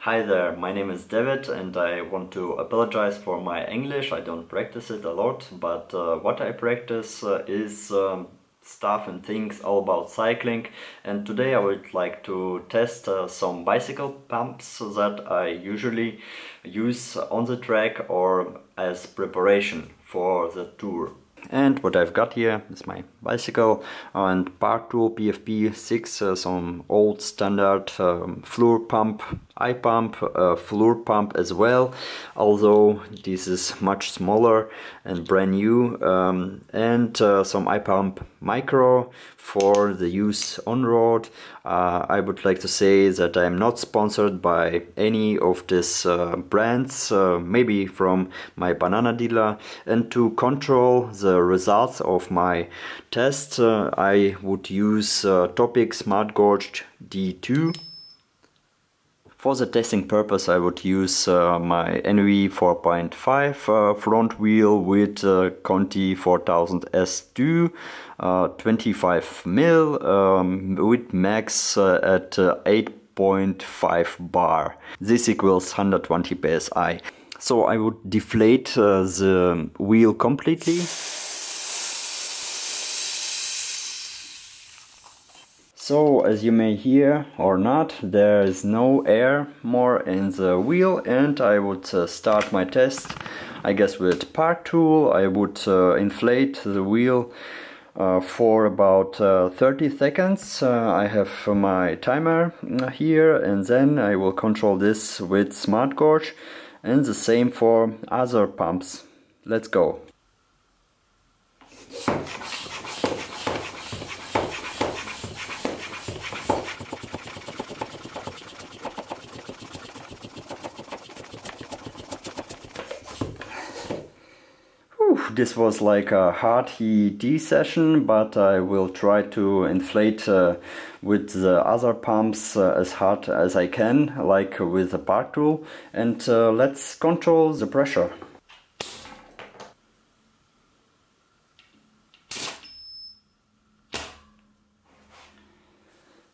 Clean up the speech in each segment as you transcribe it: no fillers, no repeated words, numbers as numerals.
Hi there, my name is David and I want to apologize for my English. I don't practice it a lot, but what I practice is stuff and things all about cycling, and today I would like to test some bicycle pumps that I usually use on the track or as preparation for the tour. And what I've got here is my bicycle and Park Tool PFP6, some old standard fluor pump, iPump, fluor pump as well, although this is much smaller and brand new, and some iPump Micro for the use on road. I would like to say that I am not sponsored by any of these brands, maybe from my banana dealer, and to control the results of my test I would use Topic Smart Gorge D2. For the testing purpose I would use my NV 4.5 front wheel with Conti 4000 S2, 25 mil with max at 8.5 bar. This equals 120 psi. So I would deflate the wheel completely. So, as you may hear or not, there is no air more in the wheel, and I would start my test, I guess, with Park Tool. I would inflate the wheel for about 30 seconds. I have my timer here, and then I will control this with Smart Gorge, and the same for other pumps. Let's go. This was like a hard HEET session, but I will try to inflate with the other pumps as hard as I can, like with the Park Tool, and let's control the pressure.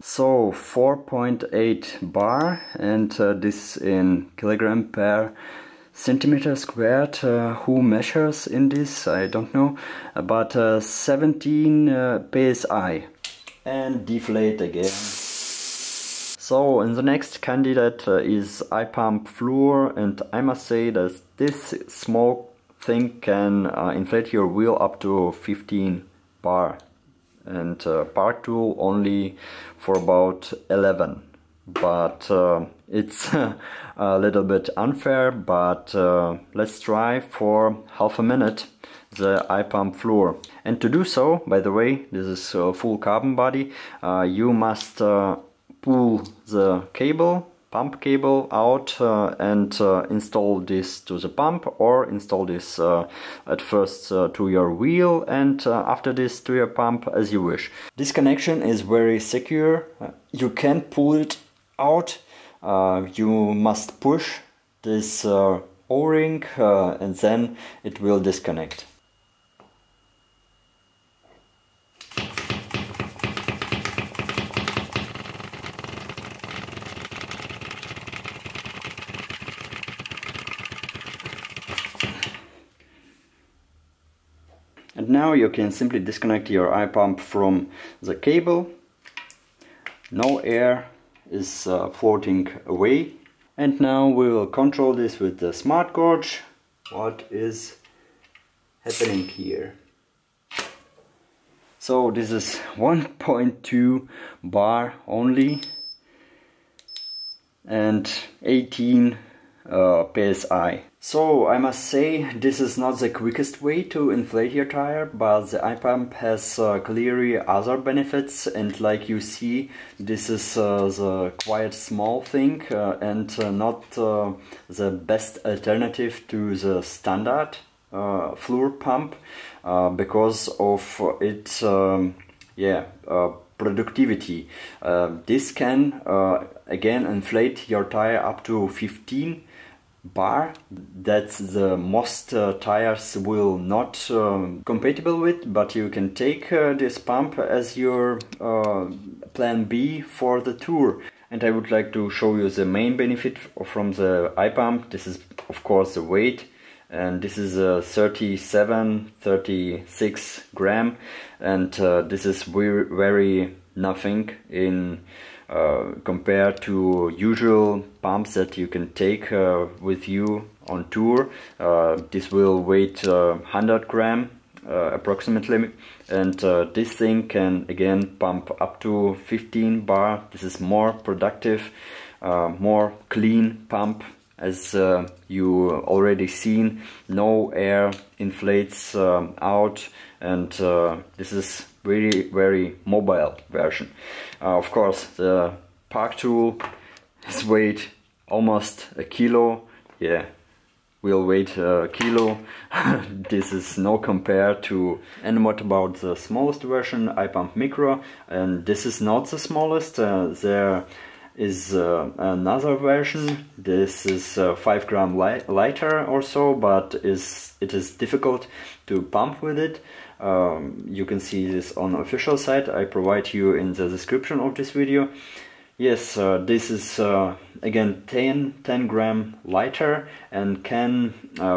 So 4.8 bar, and this in kilogram per centimeter squared. Who measures in this? I don't know, but 17 psi. And deflate again. So in the next candidate is iPump Fluor, and I must say that this small thing can inflate your wheel up to 15 bar, and Park Tool only for about 11. But it's a little bit unfair, but let's try for half a minute the iPump Fluor. And to do so, by the way, this is a full carbon body. You must pull the cable, pump cable out and install this to the pump, or install this at first to your wheel, and after this to your pump, as you wish. This connection is very secure. You can pull it out. You must push this O-ring and then it will disconnect. And now you can simply disconnect your iPump from the cable. No air is floating away. And now we will control this with the Smart Gorge. What is happening here? So this is 1.2 bar only and 18 psi. So I must say, this is not the quickest way to inflate your tire, but the iPump has clearly other benefits, and like you see, this is the quite small thing and not the best alternative to the standard fluor pump because of its productivity. This can again inflate your tire up to 15 bar. That's the most tires will not compatible with, but you can take this pump as your plan B for the tour. And I would like to show you the main benefit from the iPump. This is of course the weight, and this is 36 gram, and this is very nothing in compared to usual pumps that you can take with you on tour. This will weight 100 gram approximately, and this thing can again pump up to 15 bar. This is more productive, more clean pump. As you already seen, no air inflates out, and this is very mobile version. Of course, the park tool is weight almost a kilo. Yeah, will weight a kilo. This is no compare to. And what about the smallest version, iPump Micro? And this is not the smallest. There is another version. This is 5 gram lighter or so, but it is difficult to pump with it. You can see this on the official site. I provide you in the description of this video. Yes, this is again 10 gram lighter and can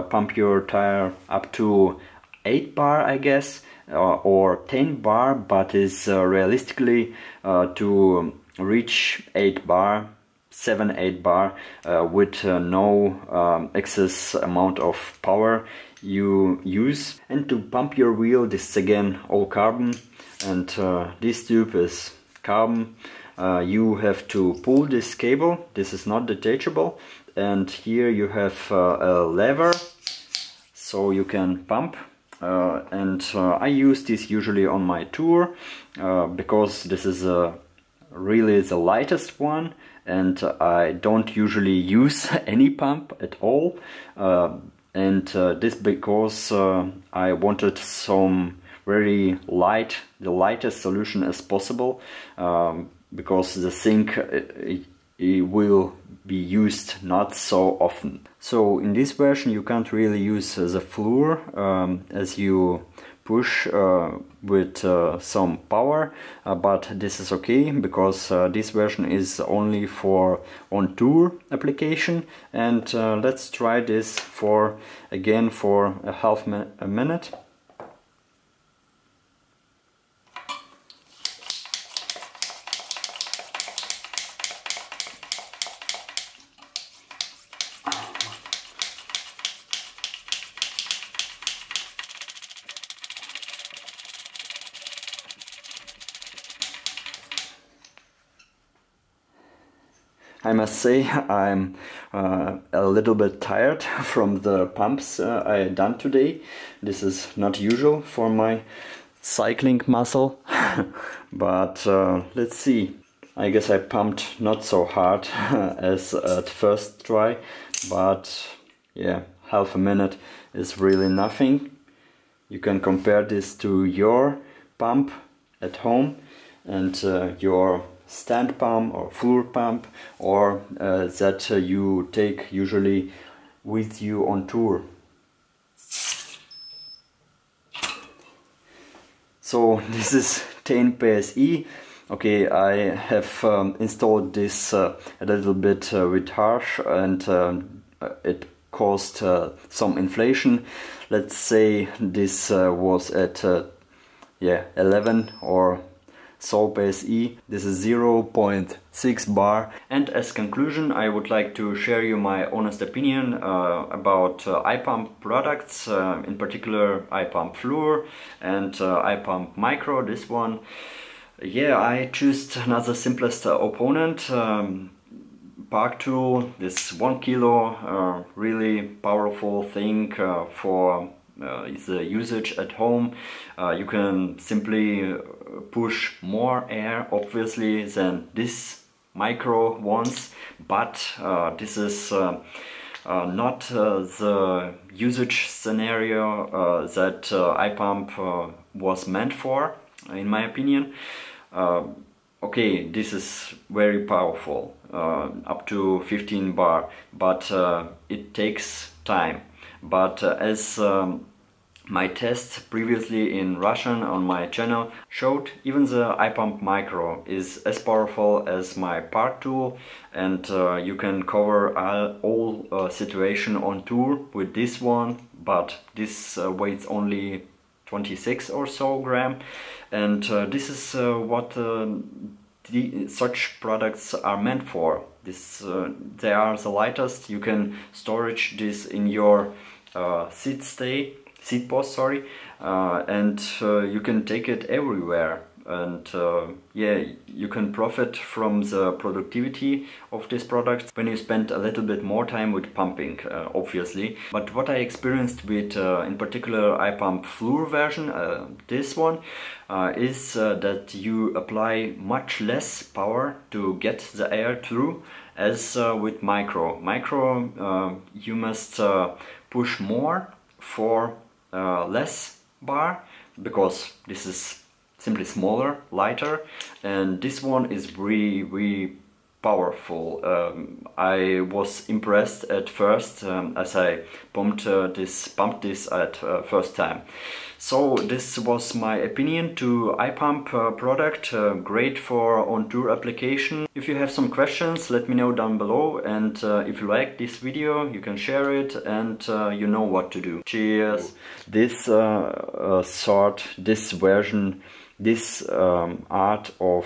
pump your tire up to 8 bar, I guess, or 10 bar, but is realistically to reach 8 bar, 7-8 bar with no excess amount of power you use. And to pump your wheel, this is again all carbon, and this tube is carbon. You have to pull this cable. This is not detachable, and here you have a lever so you can pump. I use this usually on my tour because this is really the lightest one, and I don't usually use any pump at all, and this because I wanted some very light, the lightest solution as possible, because the thing it will be used not so often. So in this version you can't really use the floor as you push with some power, but this is okay because this version is only for on tour application. And let's try this for again for a minute. I must say I'm a little bit tired from the pumps I done today. This is not usual for my cycling muscle, but let's see. I guess I pumped not so hard as at first try, but yeah, half a minute is really nothing. You can compare this to your pump at home and your stand pump or floor pump, or that you take usually with you on tour. So this is 10 PSI. Okay, I have installed this a little bit with harsh, and it caused some inflation. Let's say this was at 11 or so PSI. This is 0.6 bar. And as conclusion, I would like to share you my honest opinion about iPump products, in particular iPump Fluor and iPump Micro, this one. Yeah, I choose another simplest opponent. Park tool, this 1 kilo, really powerful thing for the usage at home. You can simply push more air obviously than this micro ones, but this is not the usage scenario that iPump was meant for, in my opinion. Okay, this is very powerful, up to 15 bar, but it takes time. But as My test previously in Russian on my channel showed even the iPump Micro is as powerful as my Park tool, and you can cover all situation on tour with this one, but this weighs only 26 or so gram, and this is what such products are meant for. They are the lightest. You can storage this in your seat post, sorry, and you can take it everywhere, and yeah, you can profit from the productivity of this product when you spend a little bit more time with pumping, obviously. But what I experienced with in particular iPump Fluor version, this one, is that you apply much less power to get the air through as with Micro. You must push more for less bar, because this is simply smaller, lighter, and this one is really powerful. I was impressed at first as I pumped this at first time. So this was my opinion to iPump product, great for on-tour application. If you have some questions, let me know down below, and if you like this video, you can share it, and you know what to do. Cheers! This this version, this art of...